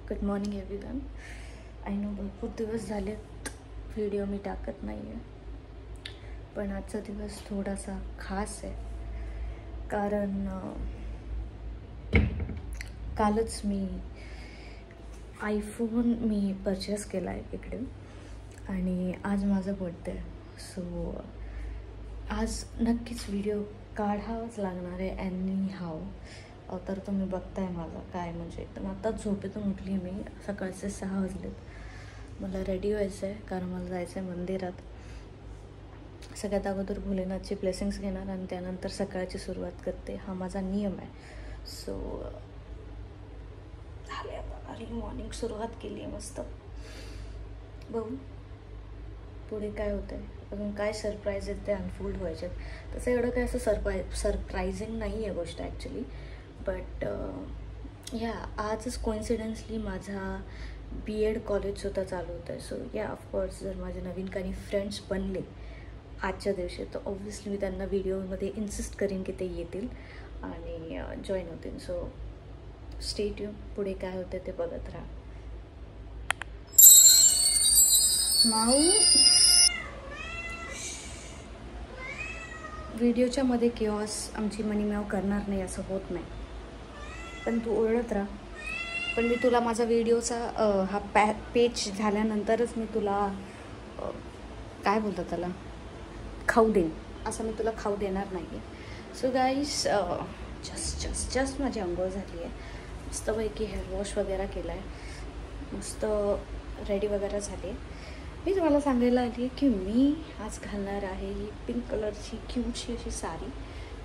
Good morning everyone. I know भरपूर दिवस झालेत व्हिडिओ मी टाकत नाही आहे, पण आजचा दिवस थोडासा खास आहे कारण कालच मी आयफोन परचेस केला आहे इकडे आणि आज माझा बर्थडे आहे. सो आज नक्कीच व्हिडिओ काढावाच लागणार आहे एनी हाव. तर तुम्ही बघताय माझा काय म्हणजे एकदम आत्ताच झोपेतून उठली मी. सकाळचे 6 वाजलेत. मला रेडी व्हायचं आहे कारण मला जायचं आहे मंदिरात. सगळ्यात अगोदर भोलेनाथची ब्लेसिंग्स घेणार आणि त्यानंतर सकाळची सुरुवात करते. हा माझा नियम आहे. सो झाले आता अर्ली मॉर्निंग सुरुवात केली आहे मस्त. बघू पुढे काय होतं आहे, अजून काय सरप्राईज आहेत ते अनफोल्ड व्हायचे. तसं एवढं काय असं सरप्रायझिंग नाही आहे गोष्ट ॲक्च्युली, बट या आजच कोइन्सिडन्सली माझा BEd कॉलेजसुद्धा चालू होतं आहे. सो या ऑफकोर्स जर माझे नवीन काही फ्रेंड्स बनले आजच्या दिवशी तर ऑब्व्हियसली मी त्यांना व्हिडिओमध्ये इन्सिस्ट करीन की ते येतील आणि जॉईन होतील. सो स्टे ट्यून, पुढे काय होतं ते बघत राहा. माऊ व्हिडिओच्या मध्ये केऑस आमची मनीमॅव करणार नाही असं होत नाही, पण तू ओरडत राहा. पण मी तुला माझा व्हिडिओचा हा पेज झाल्यानंतरच मी तुला काय बोलतात त्याला खाऊ देईन. असं मी तुला खाऊ देणार नाही आहे. सो गाईज जस्ट माझी अंघोळ झाली आहे. मस्तपैकी हेअर वॉश वगैरे केला आहे, मस्त रेडी वगैरे झाली आहे. मी तुम्हाला सांगायला आली आहे की मी आज घालणार आहे ही पिंक कलरची क्यूटची अशी sari.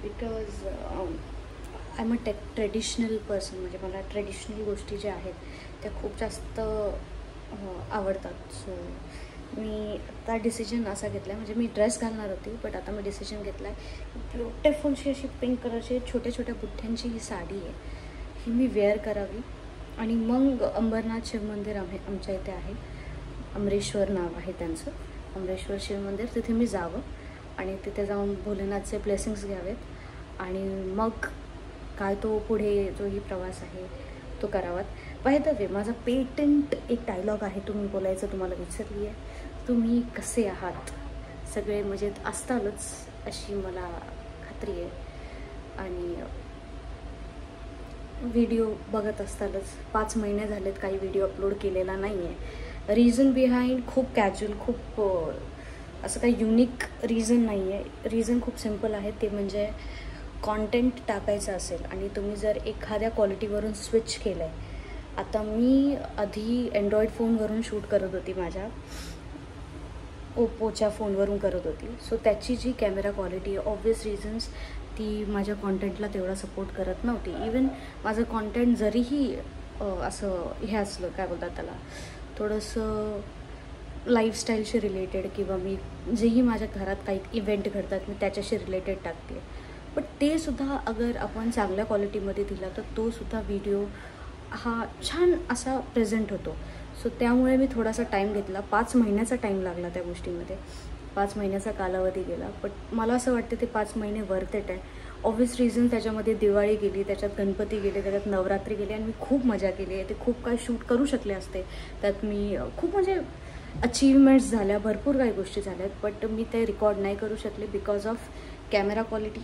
Because I am a traditional person. म्हणजे मला ट्रेडिशनल गोष्टी ज्या आहेत त्या खूप जास्त आवडतात. सो मी आता डिसिजन असा घेतला आहे, म्हणजे मी ड्रेस घालणार होती बट आता मी डिसिजन घेतला आहे ब्युटिफुलशी अशी पिंक कलरची छोट्या छोट्या बुठ्ठ्यांची ही साडी आहे, ही मी वेअर करावी आणि मग अंबरनाथ शिव मंदिर आमच्या इथे आहे. अमरेश्वर नाव आहे त्यांचं, अमरेश्वर शिव मंदिर. तिथे मी जावं आणि तिथे जाऊन भोलेनाथचे ब्लेसिंग्स घ्यावेत आणि मग काय तो पुढे जो ही प्रवास आहे तो करावा. पाहिजे माझा पेटंट एक डायलॉग आहे, तुम्ही बोलायचं तुम्हाला विसरली आहे. तुम्ही कसे आहात, सगळे मजेत असतालच अशी मला खात्री आहे आणि व्हिडिओ बघत असतालच. 5 महिने झालेत काही व्हिडिओ अपलोड केलेला नाही आहे. रिझन बिहाइंड खूप कॅज्युअल, खूप असं काही युनिक रिझन नाही आहे. रिझन खूप सिम्पल आहे, ते म्हणजे कॉन्टेंट टाकायचं असेल आणि तुम्ही जर एखाद्या क्वालिटीवरून स्विच केलं आहे. आता मी आधी अँड्रॉईड फोनवरून शूट करत होती, माझ्या ओप्पोच्या फोनवरून करत होती. सो त्याची जी कॅमेरा क्वालिटी आहे ऑब्वियस रिझन्स ती माझ्या कॉन्टेंटला तेवढा सपोर्ट करत नव्हती. इवन माझं कॉन्टेंट जरीही असं हे असलं काय बोलतात त्याला थोडंसं लाईफस्टाईलशी रिलेटेड किंवा मी जेही माझ्या घरात काही इव्हेंट घडतात मी त्याच्याशी रिलेटेड टाकते, बट ते सुद्धा अगर आपण चांगल्या क्वालिटीमध्ये दिला तर तो सुद्धा व्हिडिओ हा छान असा प्रेझेंट होतो. सो त्यामुळे मी थोडासा टाईम घेतला. 5 महिन्याचा टाईम लागला त्या गोष्टीमध्ये. 5 महिन्याचा कालावधी गेला, बट मला असं वाटतं ते 5 महिने वर्थ इट आहे. ऑब्वियस रिझन त्याच्यामध्ये दिवाळी गेली, त्याच्यात गणपती गेले, त्याच्यात नवरात्री गेली आणि मी खूप मजा केली आहे. ते खूप काही शूट करू शकले असते. त्यात मी खूप म्हणजे अचीवमेंट्स झाल्या, भरपूर काही गोष्टी झाल्यात, बट मी ते रेकॉर्ड नाही करू शकले बिकॉज ऑफ कॅमेरा क्वालिटी.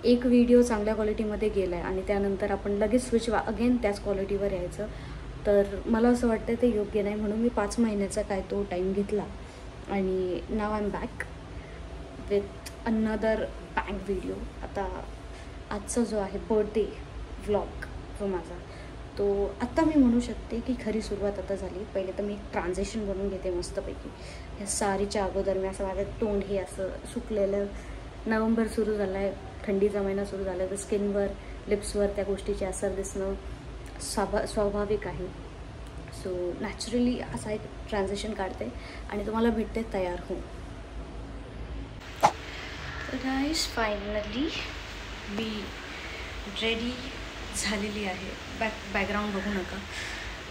एक व्हिडिओ चांगल्या क्वालिटीमध्ये गेला आहे आणि त्यानंतर आपण लगेच स्विच अगेन त्याच क्वालिटीवर यायचं, तर मला असं वाटतं ते योग्य नाही. म्हणून मी 5 महिन्याचा काय तो टाईम घेतला आणि नाव I am back with another bank video. आता आजचा जो आहे बर्थडे व्लॉग जो माझा, तो आत्ता मी म्हणू शकते की खरी सुरुवात आता झाली. पहिले तर मी एक ट्रान्झॅक्शन बनवून घेते मस्तपैकी. ह्या सारीच्या अगोदर मी असं माझं तोंड हे असं सुकलेलं, नोव्हेंबर सुरू झाला आहे, थंडीचा महिना सुरू झाला आहे, तर स्किनवर लिप्सवर त्या गोष्टीचे असर दिसणं स्वाभाविक आहे. सो नॅचरली असा एक ट्रान्झॅक्शन काढते आणि तुम्हाला भेटते तयार होऊन. तर गाईज फायनली मी रेडी झालेली आहे. बॅकग्राऊंड बघू नका.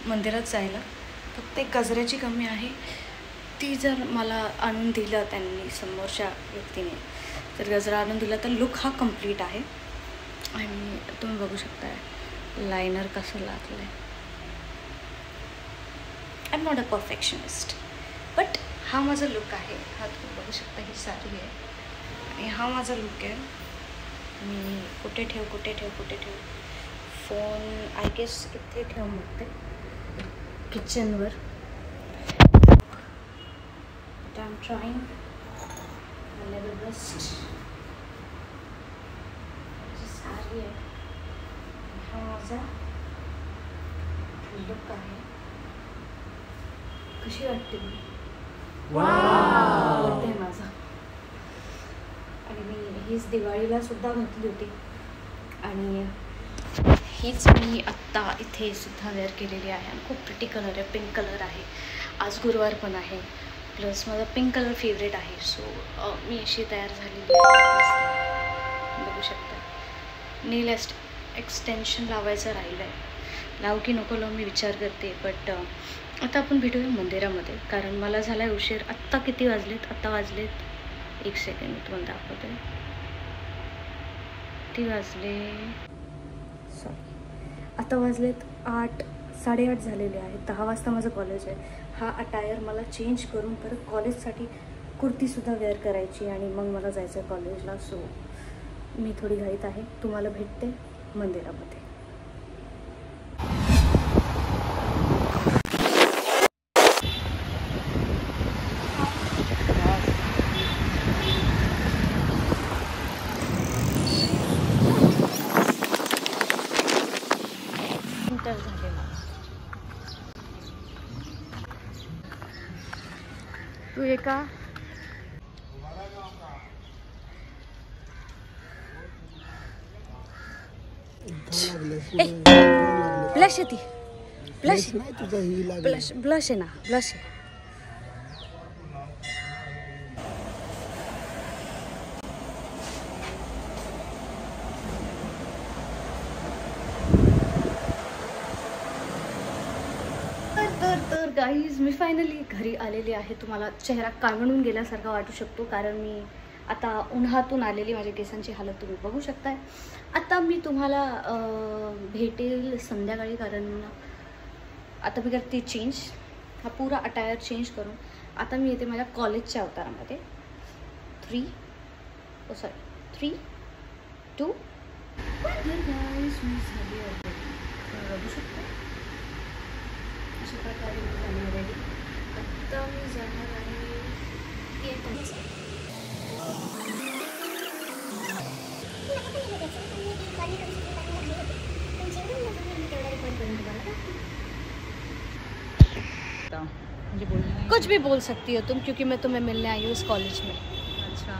मंदिरात जायला फक्त एक गजऱ्याची कमी आहे, ती जर मला आणून दिलं त्यांनी समोरच्या व्यक्तीने, तर गजरा आणून दिला तर लुक हा कम्प्लीट आहे. आणि तुम्ही बघू शकता लायनर कसं लागलं आहे. Am not a perfectionist. But हा माझा लुक आहे. हा तुम्ही बघू शकता, ही साडी आहे आणि हा माझा लुक आहे. मी कुठे ठेव फोन आय गेस इथे ठेव म्हणते किचनवर. But I am trying my level best. Sari आहे, हा माझा लुक आहे. कशी वाटते मी? आवडते माझा. आणि मी हीच दिवाळीला सुद्धा घातली होती आणि हीच मी आत्ता इथे सुद्धा वेअर केलेली आहे. आणि खूप प्रिटी कलर आहे, पिंक कलर आहे. आज गुरुवार पण आहे, प्लस माझा पिंक कलर फेवरेट आहे. सो मी अशी तयार झालेली आहे. बघू शकता. नेल एक्सटेन्शन लावायचं राहिलं आहे. लावू की नको लावू मी विचार करते. बट आता आपण भेटूया मंदिरामध्ये, कारण मला झाला आहे उशीर. आत्ता किती वाजलेत? आत्ता वाजलेत, एक सेकंड मी तुम्हाला दाखवते. किती वाजले? सॉरी, आता वाजलेत 8, 8:30 झालेले आहेत. 10 वाजता माझं कॉलेज आहे. हा अटायर मला चेंज करून परत कॉलेजसाठी कुर्तीसुद्धा वेअर करायची आणि मग मला जायचं आहे कॉलेजला. सो मी थोडी घाईत आहे. तुम्हाला भेटते मंदिरामध्ये. तू ये का? ब्लश येते. ब्लश ब्लश आहे ना, ब्लश आहे. तर गाईज मी फायनली घरी आलेली आहे. तुम्हाला चेहरा काळवळून गेल्यासारखा वाटू शकतो, कारण मी आता उन्हातून आलेली. माझ्या केसांची हालत तुम्ही बघू शकताय. आता मी तुम्हाला भेटेल संध्याकाळी, कारण आता मी करते चेंज. हा पुरा अटायर चेंज करून आता मी येते माझ्या कॉलेजच्या अवतारामध्ये. 3, 2 गाईज मी झाली आहे. बघू शकता अशा प्रकारे मी झाली रेडी. आत्ता मी जाणार आहे कुछ भी बोल सकती हो तुम, क्योंकि मैं तुम्हें मिलने आई हूँ इस कॉलेज में. अच्छा,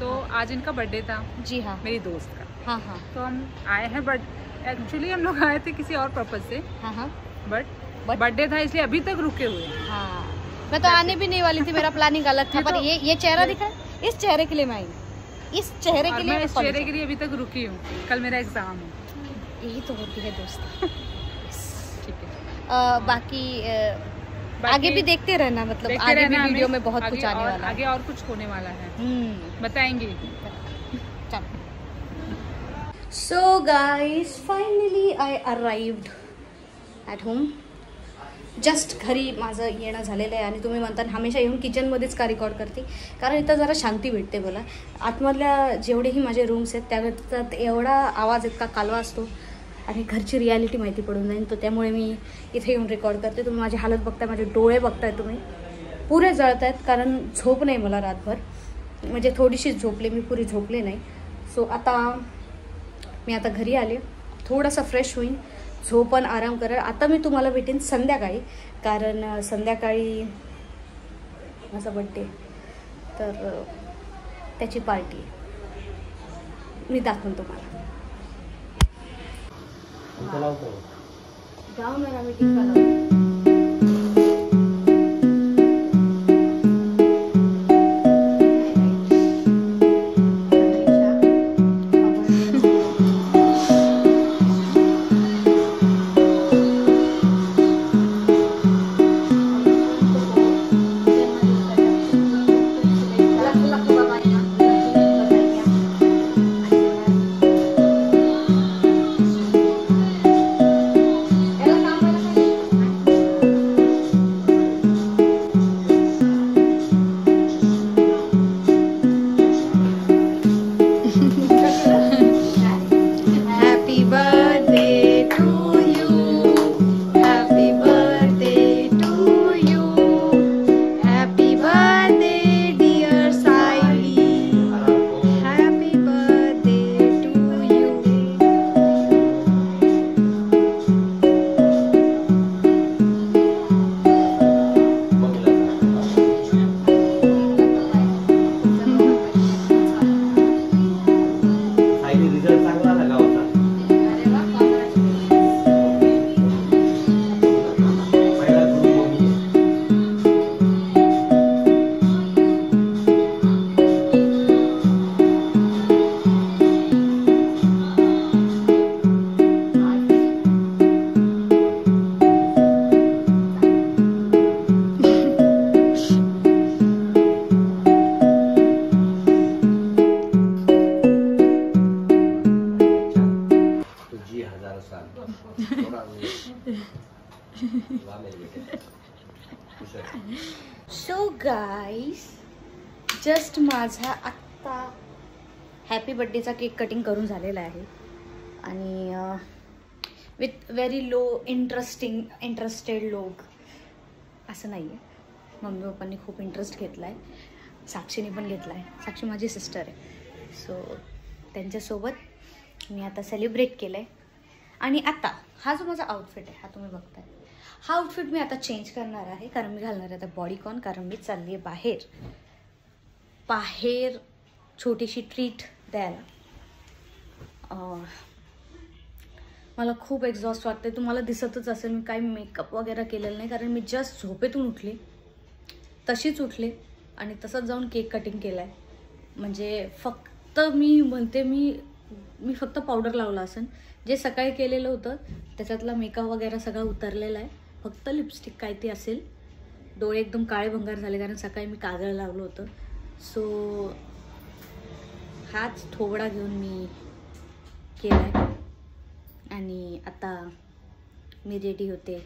तो आज इनका बर्थडे था. जी हाँ, मेरी दोस्त का. हाँ हाँ. तो हम आए हैं, बट एक्चुअली हम लोग आए थे किसी और पर्पज से. हाँ हाँ. बट बर्थडे था इसलिए अभी तक रुके हुए हैं. हाँ, मैं तो आने भी नहीं वाली थी. मेरा प्लानिंग अलग था, पर ये चेहरा दिखा, इस चेहरे के लिए मैं आई. इस चेहरे के लिए मैं इस चेहरे के लिए अभी तक रुकी हूँ. कल मेरा एग्जाम है. यही तो होती है दोस्ती. ठीक है. बाकी आगे भी देखते रहना, मतलब आगे भी वीडियो में बहुत कुछ आने वाला है. आगे और कुछ होने वाला है, बताएंगे. So guys, finally I arrived at home. Just घरी माझं येणं झालेलं आहे. आणि तुम्ही म्हणता हमेशा येऊन किचनमध्येच का रेकॉर्ड करते, कारण इथं जरा शांती भेटते मला. आतमधल्या जेवढेही माझे रूम्स आहेत त्यात एवढा आवाज, इतका कालवा असतो आणि घरची रियालिटी माहिती पडून जाईल. तर त्यामुळे मी इथे येऊन रेकॉर्ड करते. तुम्ही माझी हालत बघताय, माझे डोळे बघताय, तुम्ही पुरे जळत आहेत, कारण झोप नाही मला रातभर. म्हणजे थोडीशीच झोपले मी, पुरी झोपले नाही. सो आता मी घरी आले, थोडासा फ्रेश होईन, झोपन, आराम करेल. आता मी तुम्हाला भेटेन संध्याकाळी, कारण संध्याकाळी माझा बड्डे, तर त्याची पार्टी आहे. मी दाखवून तुम्हाला. गावणार आम्ही टिक्का लावतो. सो गाईज, जस्ट माझा आत्ता हॅपी बड्डेचा केक कटिंग करून झालेला आहे आणि विथ व्हेरी लो इंटरेस्टेड लोक असं नाही आहे. मम्मी पप्पांनी खूप इंटरेस्ट घेतला आहे, साक्षीने पण घेतला आहे. साक्षी माझी सिस्टर आहे. सो त्यांच्यासोबत मी आता सेलिब्रेट केलं आहे. आणि आता हा जो माझा आउटफिट आहे, हा तुम्ही बघताय, हा आउटफिट मी आता चेंज करणार आहे. कारण मी घालणार आहे आता बॉडीकॉन. कारण मी चालली आहे बाहेर छोटीशी ट्रीट द्यायला. मला खूप एक्झॉस्ट वाटते. तुम्हाला दिसतच असेल मी काही मेकअप वगैरे केलेलं नाही. कारण मी जस्ट झोपेतून उठले, तशीच उठले आणि तसंच जाऊन केक कटिंग केलं आहे. म्हणजे फक्त मी म्हणते मी फक्त पावडर लावला असेल. जे सकाळी केलेलं होतं त्याच्यातला मेकअप वगैरे सगळा उतरलेला आहे. फक्त लिपस्टिक काय ती असेल. डोळे एकदम काळे भंगार झाले कारण सकाळी मी काजळ लावलं होतं. सो हाच थोबडा घेऊन मी केला आहे आणि आता मी रेडी होते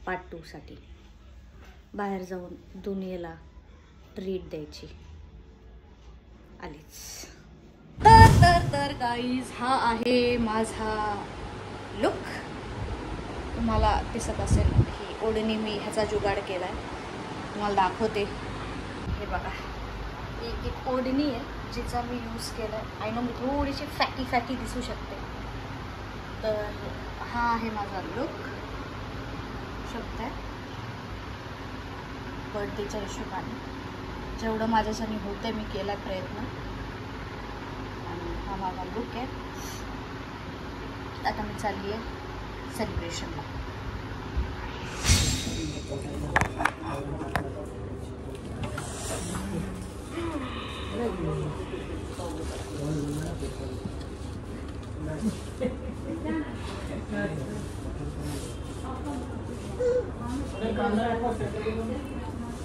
पार्ट 2साठी. बाहेर जाऊन दुनियेला ट्रीट द्यायची. आलीच तर गाईज, हा आहे माझा लुक. तुम्हाला दिसत असेल ही ओढणी मी ह्याचा जुगाड केला आहे. तुम्हाला दाखवते. हे बघा, एक ओढणी आहे जिचा मी यूज केला आहे. आय नो मी थोडीशी फॅटी दिसू शकते. तर हा आहे माझा लुक. शकते बर्थडेच्या हिशोबाने जेवढं माझ्यासाठी होते मी केला प्रयत्न. आणि हा माझा लुक आहे. आता मी चालली आहे सेलिब्रेशनला.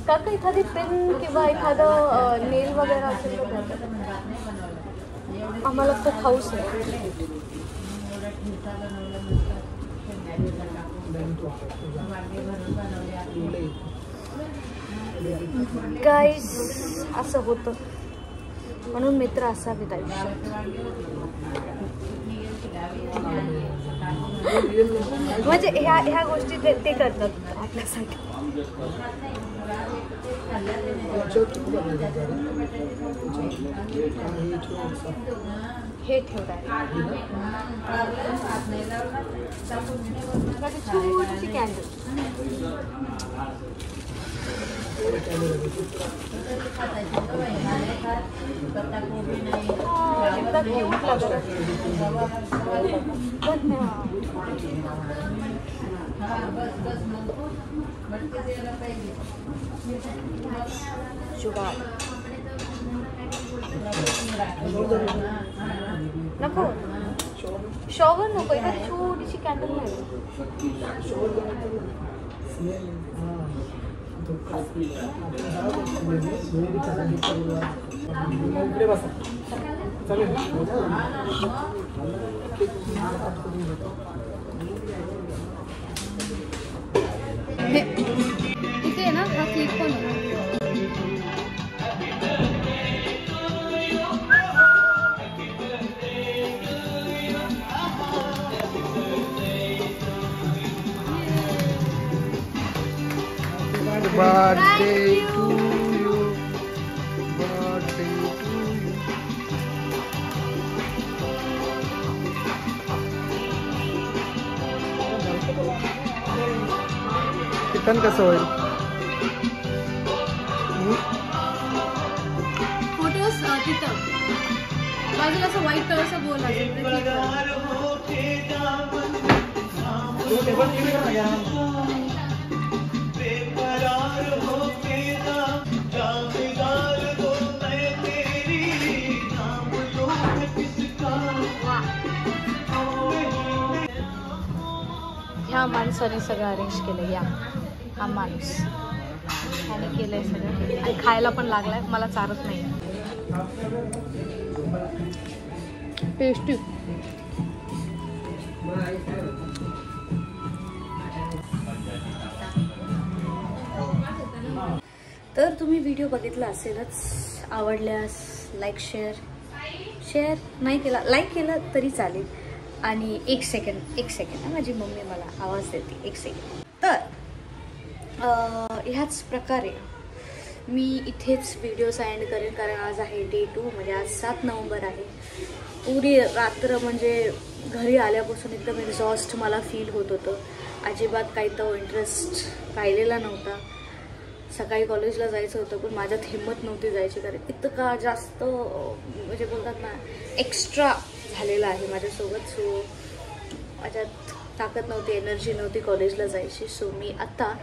काका एखादी पेन किंवा एखादं नेल वगैरे असेल तर आम्हाला खूप हाऊस आहे. गाईज, असं होतं म्हणून मित्र असावेत आयुष्यात. म्हणजे ह्या गोष्टी ते करतात आपल्यासाठी. हे ठेवतात छोटीशी कॅन्डल. जुगाड नको, शॉवर नको, एखादी छोटीशी कॅन्डल नाही. इथे आहे ना, हा केक पण आहे. Birthday to you. Birthday to you. कितन कसं होईल? फोटोज तिथं बाजूला असं व्हाईट कलरचा गोल असेल ह्या माणसाने सगळं अरेंज केलं. या हा माणूस ह्याने केलंय सगळं आणि खायला पण लागलाय. मला चारत नाही. टेस्टी. तुम्ही व्हिडिओ बघितला असेलच, आवडल्यास लाईक शेअर नाही केला, लाईक केलं तरी चालेल. आणि एक सेकंड माझी मम्मी मला आवाज देते, 1 सेकंड. तर ह्याच प्रकारे मी इथेच व्हिडिओचा एंड करेन, कारण आज आहे डे 2, म्हणजे आज 7 नोव्हेंबर आहे. पुरी रात्र म्हणजे घरी आल्यापासून एकदम एक्झॉस्ट मला फील होत होतं. अजिबात काही तर इंटरेस्ट राहिलेला नव्हता. सकाळी कॉलेजला जायचं होतं पण माझ्यात हिंमत नव्हती जायची, कारण इतका जास्त म्हणजे बोलतात ना एक्स्ट्रा झालेला आहे माझ्यासोबत. सो माझ्यात ताकद नव्हती, एनर्जी नव्हती कॉलेजला जायची. सो मी आता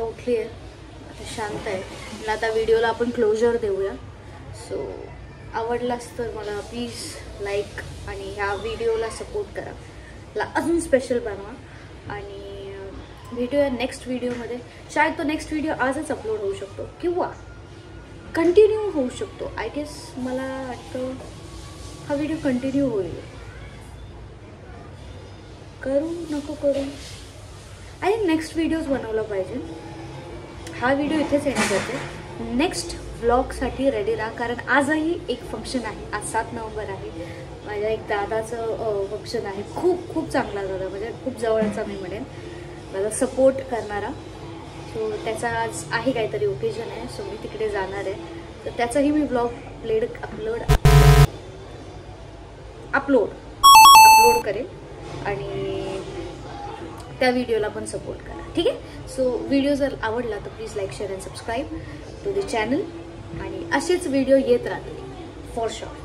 उठली आहे, आता शांत आहे. मला आता व्हिडिओला आपण क्लोजर देऊया. सो आवडलास तर मला प्लीज लाईक आणि ह्या व्हिडिओला सपोर्ट करा, ला अजून स्पेशल बनवा. आणि भेटूया नेक्स्ट व्हिडिओमध्ये. शायद तो नेक्स्ट व्हिडिओ आजच अपलोड होऊ शकतो किंवा कंटिन्यू होऊ शकतो. आय गेस मला वाटतं हा व्हिडिओ कंटिन्यू होईल. करू नको करू, आय थिंक नेक्स्ट व्हिडिओज बनवला पाहिजे. हा व्हिडिओ इथेच एंड करते. नेक्स्ट व्लॉगसाठी रेडी राहा, कारण आजही एक फंक्शन आहे. आज 7 नोव्हेंबर आहे. माझ्या एक दादाचं फंक्शन आहे. खूप चांगला दादा, म्हणजे खूप जवळचा मी म्हणेन, माझा सपोर्ट करणारा. सो त्याचा आज आहे काहीतरी ओकेजन आहे. सो मी तिकडे जाणार आहे. तर त्याचाही मी व्लॉग अपलोड करेन आणि त्या व्हिडिओला पण सपोर्ट करा, ठीक आहे. सो व्हिडिओ जर आवडला तर please like share and subscribe to the channel. आणि असेच व्हिडिओ येत राहतील फॉर शुअर.